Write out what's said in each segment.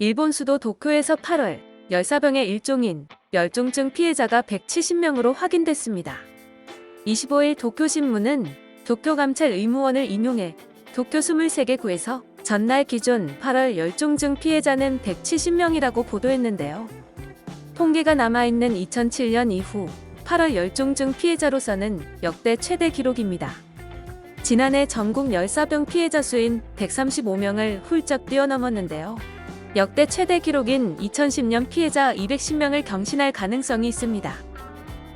일본 수도 도쿄에서 8월 열사병의 일종인 멸종증 피해자가 170명으로 확인됐습니다. 25일 도쿄신문은 도쿄감찰 의무원을 인용해 도쿄 23개 구에서 전날 기준 8월 멸종증 피해자는 170명이라고 보도했는데요. 통계가 남아있는 2007년 이후 8월 멸종증 피해자로서는 역대 최대 기록입니다. 지난해 전국 열사병 피해자 수인 135명을 훌쩍 뛰어넘었는데요. 역대 최대 기록인 2010년 피해자 210명을 경신할 가능성이 있습니다.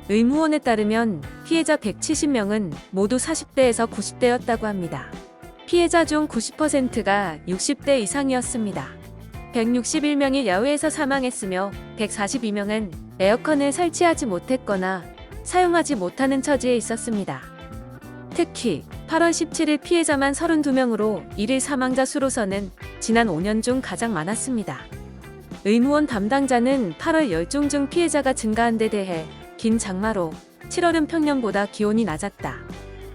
의무원에 따르면 피해자 170명은 모두 40대에서 90대였다고 합니다. 피해자 중 90%가 60대 이상이었습니다. 161명이 야외에서 사망했으며 142명은 에어컨을 설치하지 못했거나 사용하지 못하는 처지에 있었습니다. 특히 8월 17일 피해자만 32명으로 일일 사망자 수로서는 지난 5년 중 가장 많았습니다. 의무원 담당자는 8월 멸종증 피해자가 증가한 데 대해 긴 장마로 7월은 평년보다 기온이 낮았다.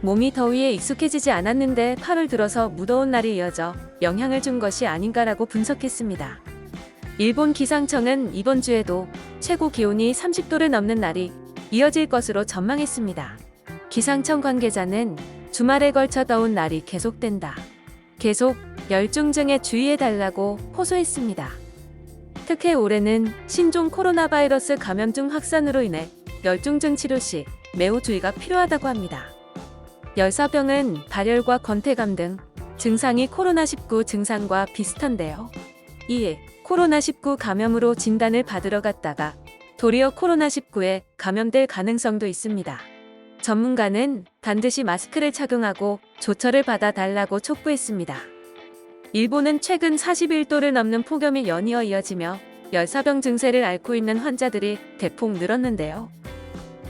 몸이 더위에 익숙해지지 않았는데 8월 들어서 무더운 날이 이어져 영향을 준 것이 아닌가라고 분석했습니다. 일본 기상청은 이번 주에도 최고 기온이 30도를 넘는 날이 이어질 것으로 전망했습니다. 기상청 관계자는 주말에 걸쳐 더운 날이 계속된다. 계속 멸종증에 주의해달라고 호소했습니다. 특히 올해는 신종 코로나 바이러스 감염증 확산으로 인해 멸종증 치료 시 매우 주의가 필요하다고 합니다. 열사병은 발열과 건태감 등 증상이 코로나19 증상과 비슷한데요. 이에 코로나19 감염으로 진단을 받으러 갔다가 도리어 코로나19에 감염될 가능성도 있습니다. 전문가는 반드시 마스크를 착용하고 조처를 받아 달라고 촉구했습니다. 일본은 최근 41도를 넘는 폭염이 연이어 이어지며 열사병 증세를 앓고 있는 환자들이 대폭 늘었는데요.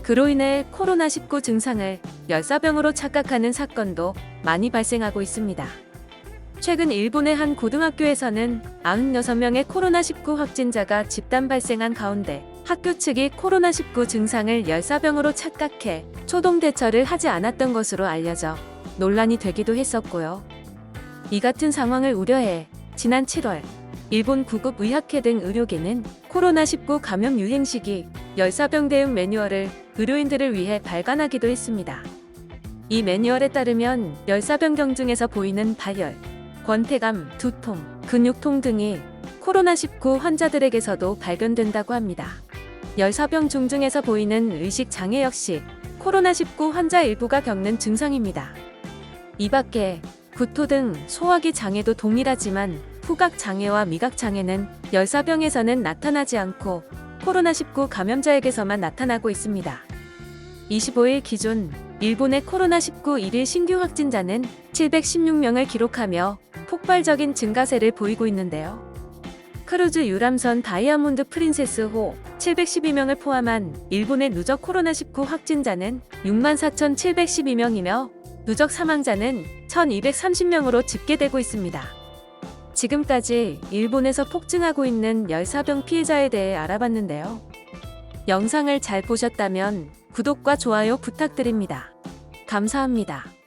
그로 인해 코로나19 증상을 열사병으로 착각하는 사건도 많이 발생하고 있습니다. 최근 일본의 한 고등학교에서는 96명의 코로나19 확진자가 집단 발생한 가운데 학교 측이 코로나19 증상을 열사병으로 착각해 초동 대처를 하지 않았던 것으로 알려져 논란이 되기도 했었고요. 이 같은 상황을 우려해 지난 7월 일본 구급 의학회 등 의료계는 코로나19 감염 유행 시기 열사병 대응 매뉴얼을 의료인들을 위해 발간하기도 했습니다. 이 매뉴얼에 따르면 열사병 경증에서 보이는 발열, 권태감, 두통, 근육통 등이 코로나19 환자들에게서도 발견된다고 합니다. 열사병 중증에서 보이는 의식 장애 역시 코로나19 환자 일부가 겪는 증상입니다. 이 밖에 구토 등 소화기 장애도 동일하지만 후각 장애와 미각 장애는 열사병에서는 나타나지 않고 코로나19 감염자에게서만 나타나고 있습니다. 25일 기준 일본의 코로나19 일일 신규 확진자는 716명을 기록하며 폭발적인 증가세를 보이고 있는데요. 크루즈 유람선 다이아몬드 프린세스호 712명을 포함한 일본의 누적 코로나19 확진자는 64,712명이며 누적 사망자는 1,230명으로 집계되고 있습니다. 지금까지 일본에서 폭증하고 있는 열사병 피해자에 대해 알아봤는데요. 영상을 잘 보셨다면 구독과 좋아요 부탁드립니다. 감사합니다.